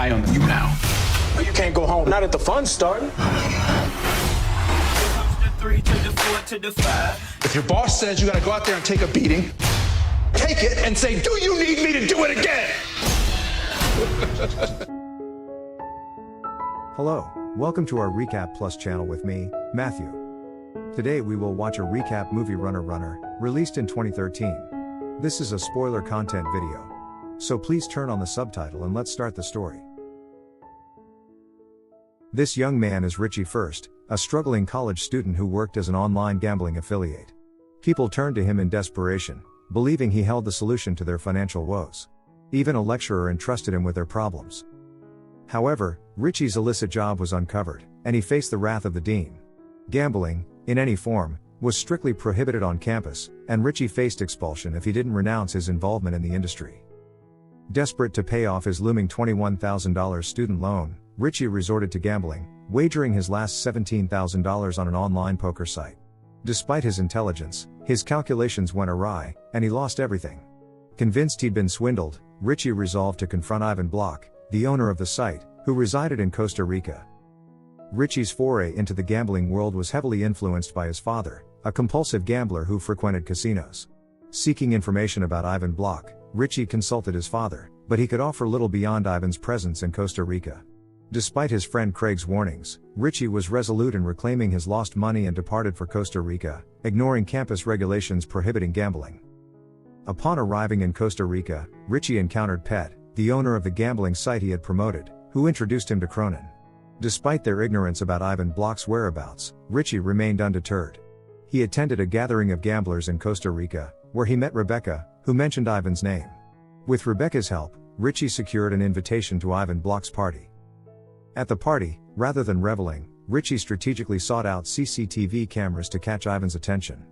eye on you now. You can't go home, not at the fun starting. If your boss says you gotta go out there and take a beating, take it and say, do you need me to do it again? Hello, welcome to our Recap Plus channel with me, Matthew. Today we will watch a recap movie Runner, released in 2013. This is a spoiler content video. So please turn on the subtitle and let's start the story. This young man is Richie First, a struggling college student who worked as an online gambling affiliate. People turned to him in desperation, believing he held the solution to their financial woes. Even a lecturer entrusted him with their problems. However, Richie's illicit job was uncovered, and he faced the wrath of the dean. Gambling, in any form, was strictly prohibited on campus, and Richie faced expulsion if he didn't renounce his involvement in the industry. Desperate to pay off his looming $21,000 student loan, Richie resorted to gambling, wagering his last $17,000 on an online poker site. Despite his intelligence, his calculations went awry, and he lost everything. Convinced he'd been swindled, Richie resolved to confront Ivan Block, the owner of the site, who resided in Costa Rica. Richie's foray into the gambling world was heavily influenced by his father, a compulsive gambler who frequented casinos. Seeking information about Ivan Block, Richie consulted his father, but he could offer little beyond Ivan's presence in Costa Rica. Despite his friend Craig's warnings, Richie was resolute in reclaiming his lost money and departed for Costa Rica, ignoring campus regulations prohibiting gambling. Upon arriving in Costa Rica, Richie encountered Pet, the owner of the gambling site he had promoted, who introduced him to Cronin. Despite their ignorance about Ivan Block's whereabouts, Richie remained undeterred. He attended a gathering of gamblers in Costa Rica, where he met Rebecca, who mentioned Ivan's name. With Rebecca's help, Richie secured an invitation to Ivan Block's party. At the party, rather than reveling, Richie strategically sought out CCTV cameras to catch Ivan's attention.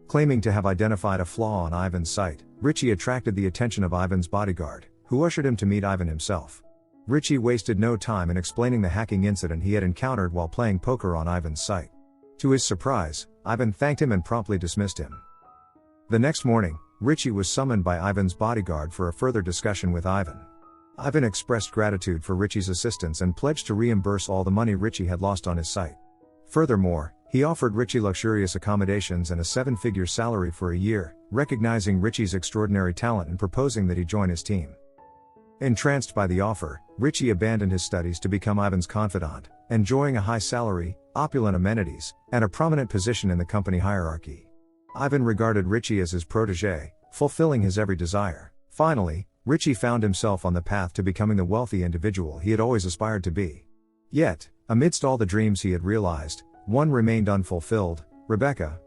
Claiming to have identified a flaw on Ivan's site, Richie attracted the attention of Ivan's bodyguard, who ushered him to meet Ivan himself. Richie wasted no time in explaining the hacking incident he had encountered while playing poker on Ivan's site. To his surprise, Ivan thanked him and promptly dismissed him. The next morning, Richie was summoned by Ivan's bodyguard for a further discussion with Ivan. Ivan expressed gratitude for Richie's assistance and pledged to reimburse all the money Richie had lost on his site. Furthermore, he offered Richie luxurious accommodations and a 7-figure salary for a year, recognizing Richie's extraordinary talent and proposing that he join his team. Entranced by the offer, Richie abandoned his studies to become Ivan's confidant, enjoying a high salary, opulent amenities, and a prominent position in the company hierarchy. Ivan regarded Richie as his protégé, fulfilling his every desire. Finally, Richie found himself on the path to becoming the wealthy individual he had always aspired to be. Yet, amidst all the dreams he had realized, one remained unfulfilled: Rebecca.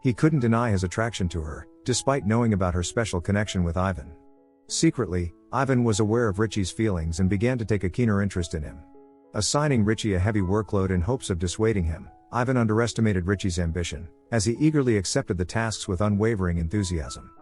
He couldn't deny his attraction to her, despite knowing about her special connection with Ivan. Secretly, Ivan was aware of Richie's feelings and began to take a keener interest in him. Assigning Richie a heavy workload in hopes of dissuading him, Ivan underestimated Richie's ambition, as he eagerly accepted the tasks with unwavering enthusiasm.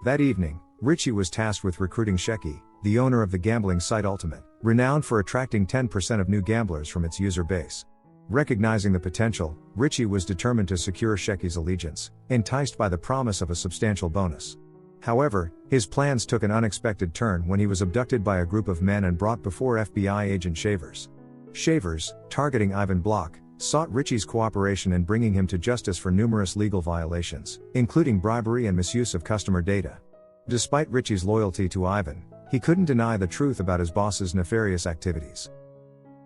That evening, Richie was tasked with recruiting Shecky, the owner of the gambling site Ultimate, renowned for attracting 10% of new gamblers from its user base. Recognizing the potential, Richie was determined to secure Shecky's allegiance, enticed by the promise of a substantial bonus. However, his plans took an unexpected turn when he was abducted by a group of men and brought before FBI agent Shavers. Shavers, targeting Ivan Block, sought Richie's cooperation in bringing him to justice for numerous legal violations, including bribery and misuse of customer data. Despite Richie's loyalty to Ivan, he couldn't deny the truth about his boss's nefarious activities.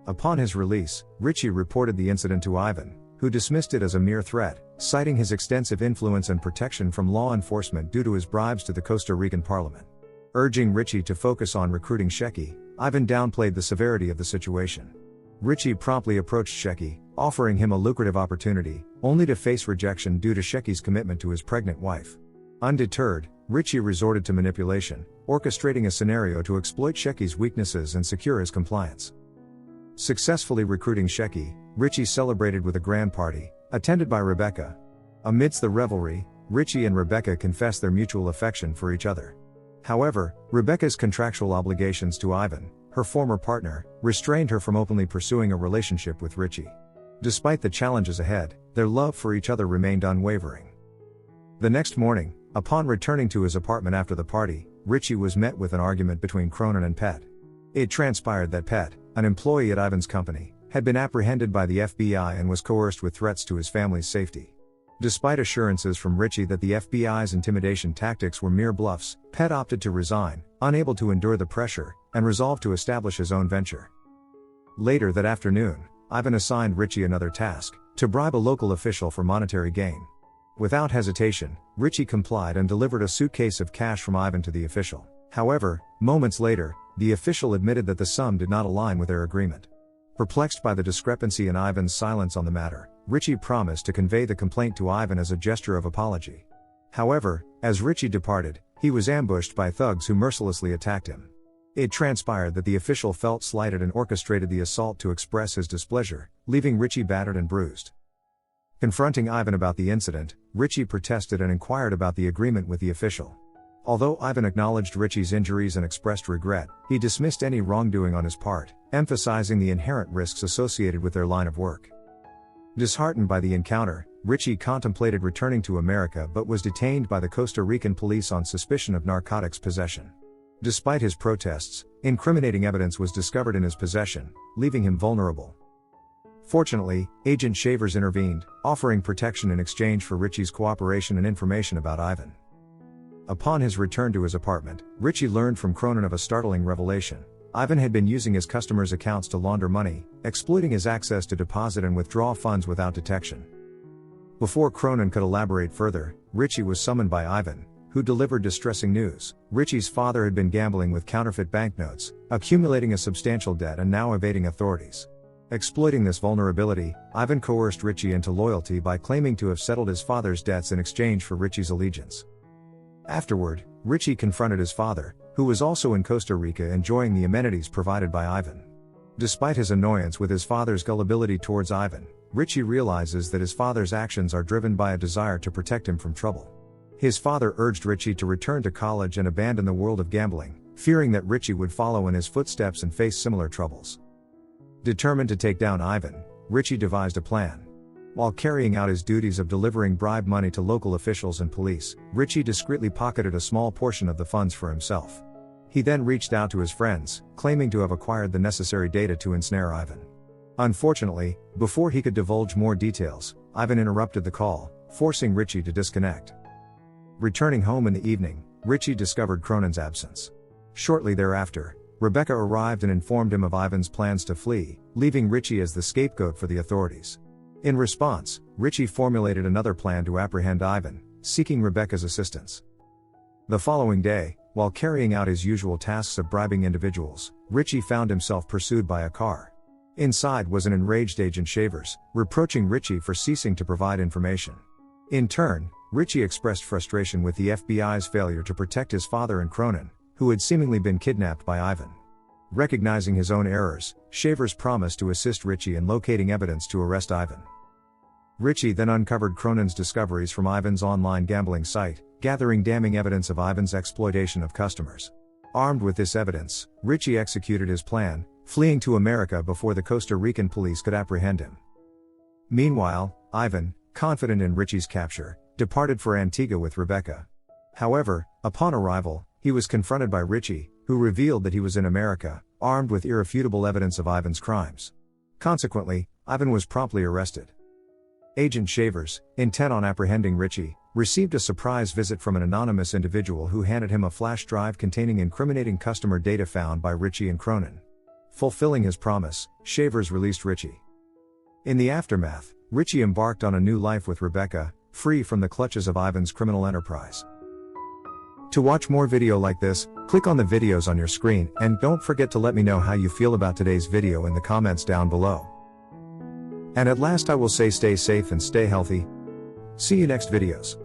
Upon his release, Richie reported the incident to Ivan, who dismissed it as a mere threat, citing his extensive influence and protection from law enforcement due to his bribes to the Costa Rican parliament. Urging Richie to focus on recruiting Shecky, Ivan downplayed the severity of the situation. Richie promptly approached Shecky, offering him a lucrative opportunity, only to face rejection due to Shecky's commitment to his pregnant wife. Undeterred, Richie resorted to manipulation, orchestrating a scenario to exploit Shecky's weaknesses and secure his compliance. Successfully recruiting Shecky, Richie celebrated with a grand party, attended by Rebecca. Amidst the revelry, Richie and Rebecca confessed their mutual affection for each other. However, Rebecca's contractual obligations to Ivan, her former partner, restrained her from openly pursuing a relationship with Richie. Despite the challenges ahead, their love for each other remained unwavering. The next morning, upon returning to his apartment after the party, Richie was met with an argument between Cronin and Pet. It transpired that Pet, an employee at Ivan's company, had been apprehended by the FBI and was coerced with threats to his family's safety. Despite assurances from Richie that the FBI's intimidation tactics were mere bluffs, Pet opted to resign, unable to endure the pressure, and resolved to establish his own venture. Later that afternoon, Ivan assigned Richie another task: to bribe a local official for monetary gain. Without hesitation, Richie complied and delivered a suitcase of cash from Ivan to the official. However, moments later, the official admitted that the sum did not align with their agreement. Perplexed by the discrepancy in Ivan's silence on the matter, Richie promised to convey the complaint to Ivan as a gesture of apology. However, as Richie departed, he was ambushed by thugs who mercilessly attacked him. It transpired that the official felt slighted and orchestrated the assault to express his displeasure, leaving Richie battered and bruised. Confronting Ivan about the incident, Richie protested and inquired about the agreement with the official. Although Ivan acknowledged Richie's injuries and expressed regret, he dismissed any wrongdoing on his part, emphasizing the inherent risks associated with their line of work. Disheartened by the encounter, Richie contemplated returning to America but was detained by the Costa Rican police on suspicion of narcotics possession. Despite his protests, incriminating evidence was discovered in his possession, leaving him vulnerable. Fortunately, Agent Shavers intervened, offering protection in exchange for Richie's cooperation and information about Ivan. Upon his return to his apartment, Richie learned from Cronin of a startling revelation. Ivan had been using his customers' accounts to launder money, exploiting his access to deposit and withdraw funds without detection. Before Cronin could elaborate further, Richie was summoned by Ivan, who delivered distressing news. Richie's father had been gambling with counterfeit banknotes, accumulating a substantial debt and now evading authorities. Exploiting this vulnerability, Ivan coerced Richie into loyalty by claiming to have settled his father's debts in exchange for Richie's allegiance. Afterward, Richie confronted his father, who was also in Costa Rica enjoying the amenities provided by Ivan. Despite his annoyance with his father's gullibility towards Ivan, Richie realizes that his father's actions are driven by a desire to protect him from trouble. His father urged Richie to return to college and abandon the world of gambling, fearing that Richie would follow in his footsteps and face similar troubles. Determined to take down Ivan, Richie devised a plan. While carrying out his duties of delivering bribe money to local officials and police, Richie discreetly pocketed a small portion of the funds for himself. He then reached out to his friends, claiming to have acquired the necessary data to ensnare Ivan. Unfortunately, before he could divulge more details, Ivan interrupted the call, forcing Richie to disconnect. Returning home in the evening, Richie discovered Cronin's absence. Shortly thereafter, Rebecca arrived and informed him of Ivan's plans to flee, leaving Richie as the scapegoat for the authorities. In response, Richie formulated another plan to apprehend Ivan, seeking Rebecca's assistance. The following day, while carrying out his usual tasks of bribing individuals, Richie found himself pursued by a car. Inside was an enraged Agent Shavers, reproaching Richie for ceasing to provide information. In turn, Richie expressed frustration with the FBI's failure to protect his father and Cronin, who had seemingly been kidnapped by Ivan. Recognizing his own errors, Shavers promised to assist Richie in locating evidence to arrest Ivan. Richie then uncovered Cronin's discoveries from Ivan's online gambling site, gathering damning evidence of Ivan's exploitation of customers. Armed with this evidence, Richie executed his plan, fleeing to America before the Costa Rican police could apprehend him. Meanwhile, Ivan, confident in Richie's capture, departed for Antigua with Rebecca. However, upon arrival, he was confronted by Richie, who revealed that he was in America, armed with irrefutable evidence of Ivan's crimes. Consequently, Ivan was promptly arrested. Agent Shavers, intent on apprehending Richie, received a surprise visit from an anonymous individual who handed him a flash drive containing incriminating customer data found by Richie and Cronin. Fulfilling his promise, Shavers released Richie. In the aftermath, Richie embarked on a new life with Rebecca, free from the clutches of Ivan's criminal enterprise. To watch more video like this, click on the videos on your screen, and don't forget to let me know how you feel about today's video in the comments down below. And at last I will say, stay safe and stay healthy. See you next videos.